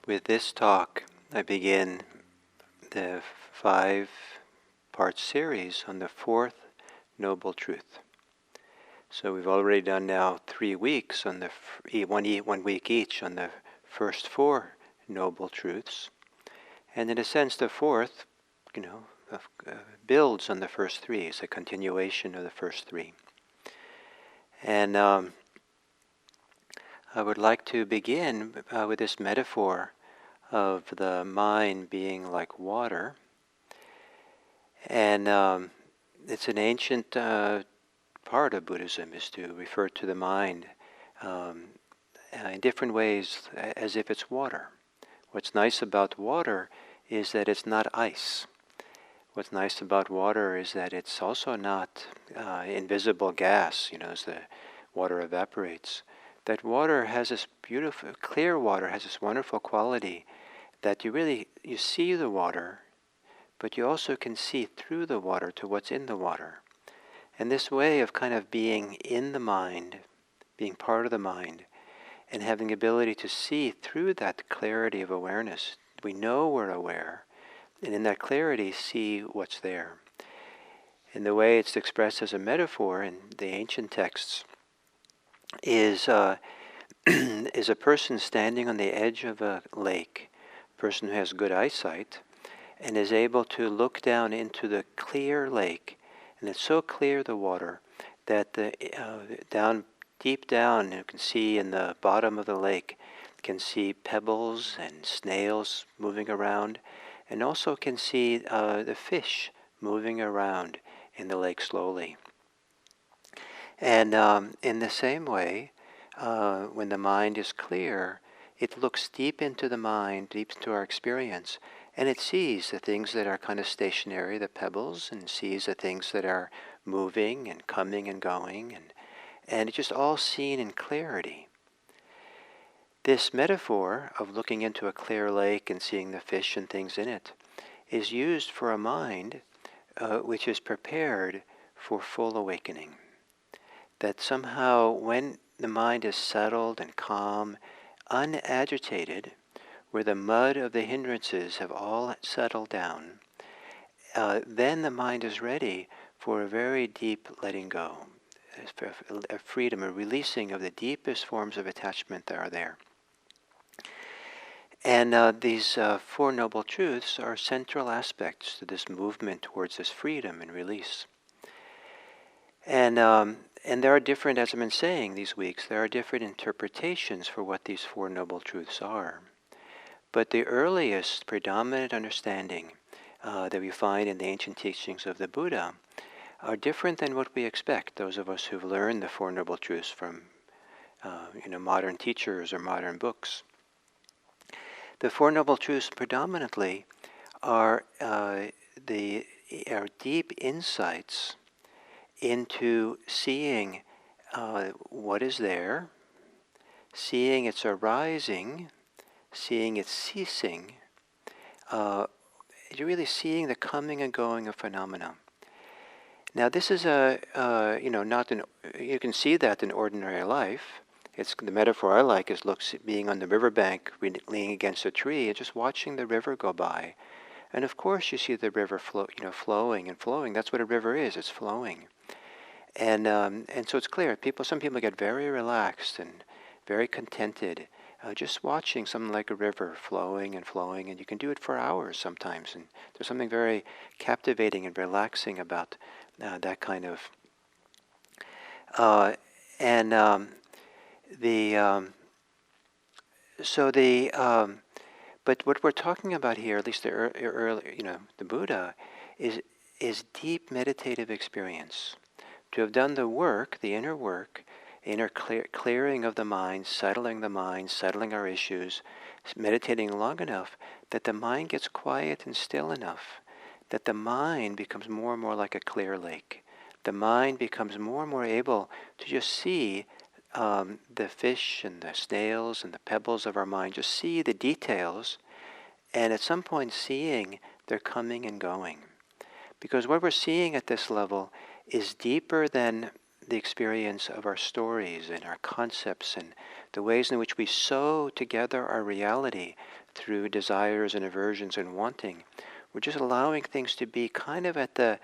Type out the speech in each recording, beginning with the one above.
With this talk, I begin the 5-part series on the fourth Noble Truth. So we've already done now 3 weeks on the 1 week each on the first 4 Noble Truths, and in a sense, the fourth, builds on the first 3. It's a continuation of the first 3, and I would like to begin with this metaphor of the mind being like water. And it's an ancient part of Buddhism is to refer to the mind in different ways as if it's water. What's nice about water is that it's not ice. What's nice about water is that it's also not invisible gas, as the water evaporates. That water has this beautiful, clear water has this wonderful quality that you see the water, but you also can see through the water to what's in the water. And this way of kind of being in the mind, being part of the mind, and having the ability to see through that clarity of awareness, we know we're aware, and in that clarity see what's there. And the way it's expressed as a metaphor in the ancient texts is is a person standing on the edge of a lake, a person who has good eyesight, and is able to look down into the clear lake, and it's so clear, the water, that deep down you can see in the bottom of the lake, can see pebbles and snails moving around, and also can see the fish moving around in the lake slowly. And in the same way, when the mind is clear, it looks deep into the mind, deep into our experience, and it sees the things that are kind of stationary, the pebbles, and sees the things that are moving and coming and going, and it's just all seen in clarity. This metaphor of looking into a clear lake and seeing the fish and things in it is used for a mind which is prepared for full awakening. That somehow when the mind is settled and calm, unagitated, where the mud of the hindrances have all settled down, then the mind is ready for a very deep letting go, a freedom, a releasing of the deepest forms of attachment that are there. And these 4 Noble Truths are central aspects to this movement towards this freedom and release. And there are different, as I've been saying these weeks, there are different interpretations for what these 4 Noble Truths are. But the earliest predominant understanding that we find in the ancient teachings of the Buddha are different than what we expect, those of us who've learned the 4 Noble Truths from modern teachers or modern books. The 4 Noble Truths predominantly are deep insights into seeing what is there, seeing its arising, seeing its ceasing, you're really seeing the coming and going of phenomena. Now this is you can see that in ordinary life. It's the metaphor I like is being on the riverbank, leaning against a tree, and just watching the river go by. And of course you see the river flowing and flowing. That's what a river is, it's flowing. And so it's clear, some people get very relaxed and very contented just watching something like a river flowing, and you can do it for hours sometimes. And there's something very captivating and relaxing about that kind of. But what we're talking about here, at least the early, the Buddha, is deep meditative experience. To have done the work, the inner work, inner clearing of the mind, settling our issues, meditating long enough that the mind gets quiet and still enough, that the mind becomes more and more like a clear lake. The mind becomes more and more able to just see the fish and the snails and the pebbles of our mind, just see the details, and at some point seeing their coming and going. Because what we're seeing at this level is deeper than the experience of our stories and our concepts and the ways in which we sew together our reality through desires and aversions and wanting. We're just allowing things to be kind of at the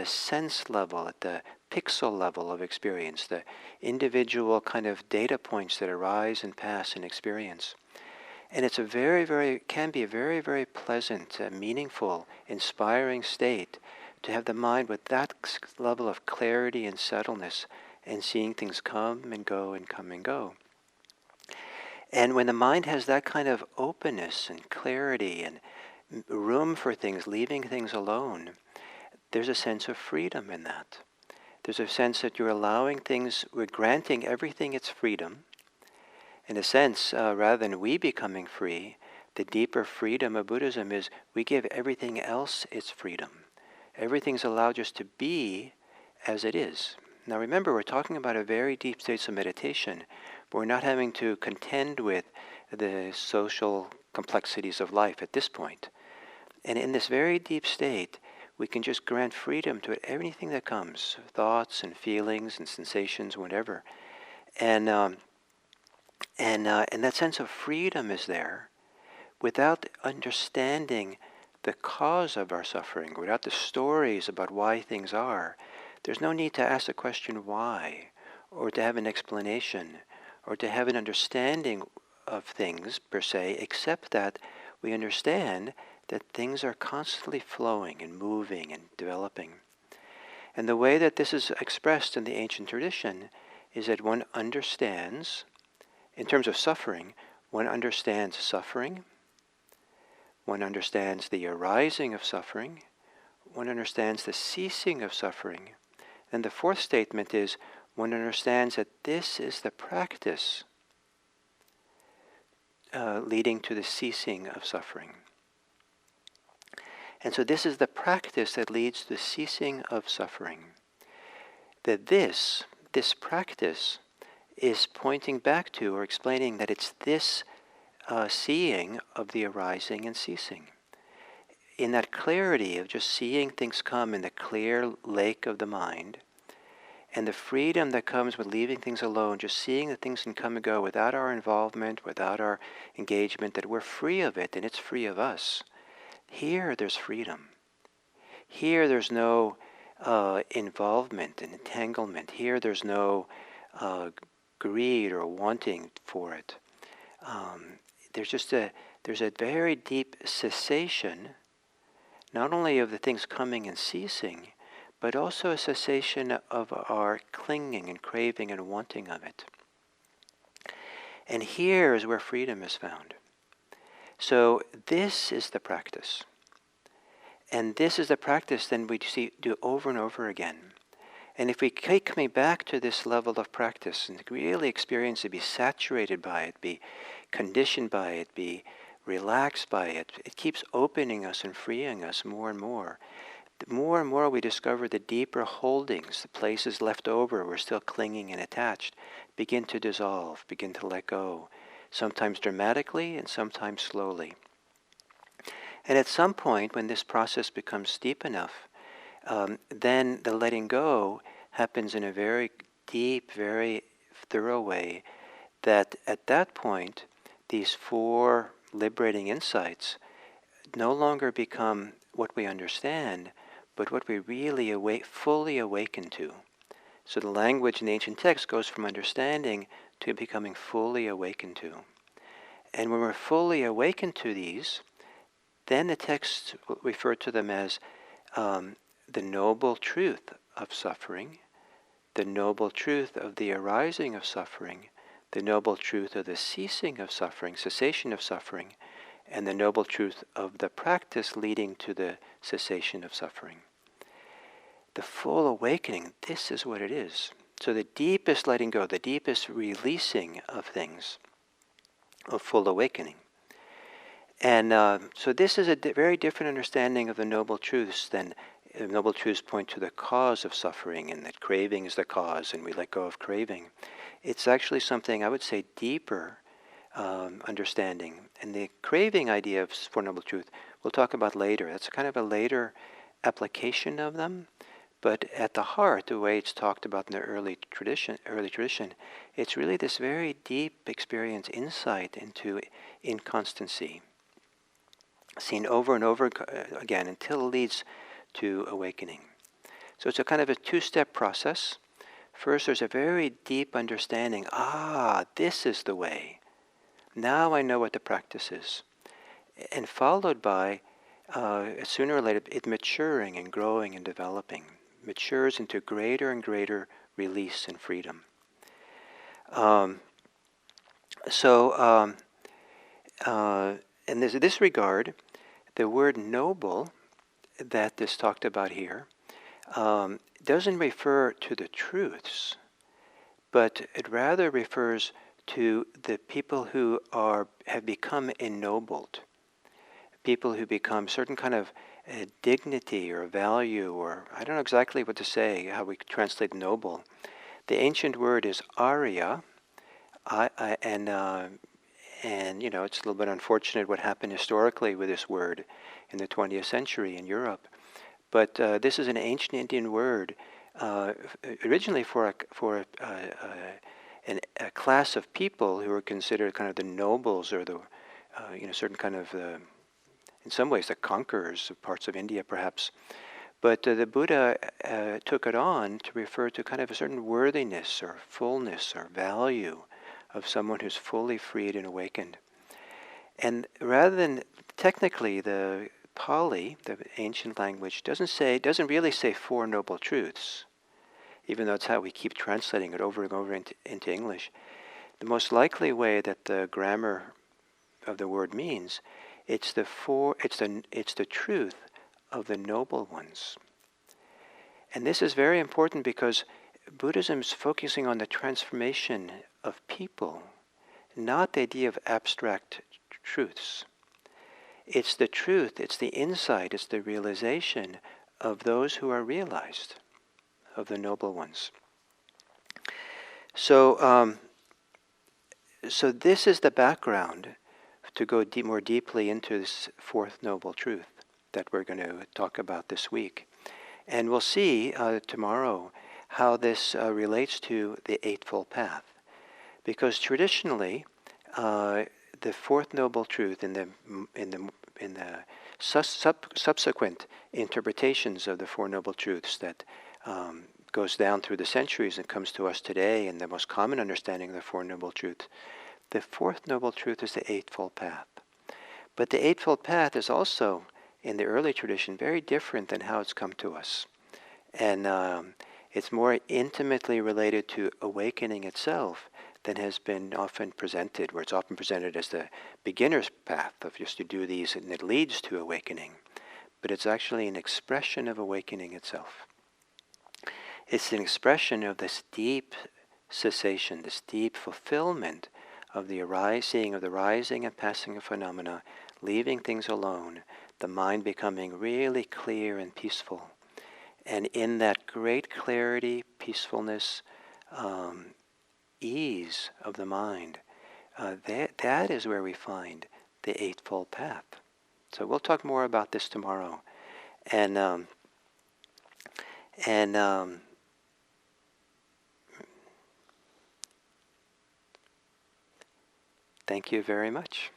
sense level, at the pixel level of experience, the individual kind of data points that arise and pass in experience. And it's can be a very, very pleasant, meaningful, inspiring state to have the mind with that level of clarity and subtleness and seeing things come and go and come and go. And when the mind has that kind of openness and clarity and room for things, leaving things alone, there's a sense of freedom in that. There's a sense that you're allowing things, we're granting everything its freedom. In a sense, rather than we becoming free, the deeper freedom of Buddhism is we give everything else its freedom. Everything's allowed just to be as it is. Now remember, we're talking about a very deep state of meditation, but we're not having to contend with the social complexities of life at this point. And in this very deep state, we can just grant freedom to everything that comes, thoughts and feelings and sensations, whatever. And that sense of freedom is there without understanding the cause of our suffering, without the stories about why things are. There's no need to ask the question why, or to have an explanation, or to have an understanding of things per se, except that we understand that things are constantly flowing and moving and developing. And the way that this is expressed in the ancient tradition is that one understands, in terms of suffering, one understands suffering, one understands the arising of suffering, one understands the ceasing of suffering. And the fourth statement is one understands that this is the practice leading to the ceasing of suffering. And so this is the practice that leads to the ceasing of suffering. That this practice is pointing back to or explaining that it's this seeing of the arising and ceasing. In that clarity of just seeing things come in the clear lake of the mind, and the freedom that comes with leaving things alone, just seeing that things can come and go without our involvement, without our engagement, that we're free of it and it's free of us. Here there's freedom. Here there's no involvement and entanglement. Here there's no greed or wanting for it. There's a very deep cessation, not only of the things coming and ceasing, but also a cessation of our clinging and craving and wanting of it. And here is where freedom is found. So this is the practice. And this is the practice then we do over and over again. And if we keep coming back to this level of practice and really experience it, be saturated by it, be conditioned by it, be relaxed by it, it keeps opening us and freeing us more and more. The more and more we discover the deeper holdings, the places left over, we're still clinging and attached, begin to dissolve, begin to let go, sometimes dramatically and sometimes slowly. And at some point when this process becomes deep enough, then the letting go happens in a very deep, very thorough way that at that point, these four liberating insights no longer become what we understand, but what we really fully awaken to. So the language in the ancient text goes from understanding to becoming fully awakened to. And when we're fully awakened to these, then the texts refer to them as the noble truth of suffering, the noble truth of the arising of suffering, the noble truth of the ceasing of suffering, cessation of suffering, and the noble truth of the practice leading to the cessation of suffering. The full awakening, this is what it is. So the deepest letting go, the deepest releasing of things, of full awakening. And so this is a very different understanding of the noble truths than noble truths point to the cause of suffering and that craving is the cause and we let go of craving. It's actually something, I would say, deeper understanding. And the craving idea of Four Noble Truth we'll talk about later. That's kind of a later application of them. But at the heart, the way it's talked about in the early tradition, it's really this very deep experience, insight into inconstancy, seen over and over again until it leads to awakening. So it's a kind of a two-step process. First, there's a very deep understanding. This is the way. Now I know what the practice is. And followed by, sooner or later, it maturing and growing and developing. Matures into greater and greater release and freedom. In this regard, the word noble that is talked about here doesn't refer to the truths, but it rather refers to the people who have become ennobled, people who become certain kind of dignity or value, or I don't know exactly what to say, how we translate noble. The ancient word is Arya, and it's a little bit unfortunate what happened historically with this word in the 20th century in Europe. But this is an ancient Indian word, originally for a class of people who were considered kind of the nobles, or the certain kind of in some ways the conquerors of parts of India, perhaps. But the Buddha took it on to refer to kind of a certain worthiness or fullness or value of someone who's fully freed and awakened. And rather than technically, the Pali, the ancient language, doesn't really say Four Noble Truths, even though it's how we keep translating it over and over into English. The most likely way that the grammar of the word means, it's the truth of the noble ones. And this is very important because Buddhism is focusing on the transformation of people, not the idea of abstract truths. It's the truth, it's the insight, it's the realization of those who are realized, of the noble ones. So this is the background to go more deeply into this fourth noble truth that we're going to talk about this week. And we'll see tomorrow how this relates to the Eightfold Path. Because traditionally, the fourth noble truth in the subsequent interpretations of the Four Noble Truths that goes down through the centuries and comes to us today, and the most common understanding of the Four Noble Truths, the fourth noble truth is the Eightfold Path. But the Eightfold Path is also, in the early tradition, very different than how it's come to us. And it's more intimately related to awakening itself than has been often presented, where it's often presented as the beginner's path of just to do these and it leads to awakening. But it's actually an expression of awakening itself. It's an expression of this deep cessation, this deep fulfillment of the rising and passing of phenomena, leaving things alone, the mind becoming really clear and peaceful. And in that great clarity, peacefulness, ease of the mind, that is where we find the Eightfold Path. So we'll talk more about this tomorrow. And thank you very much.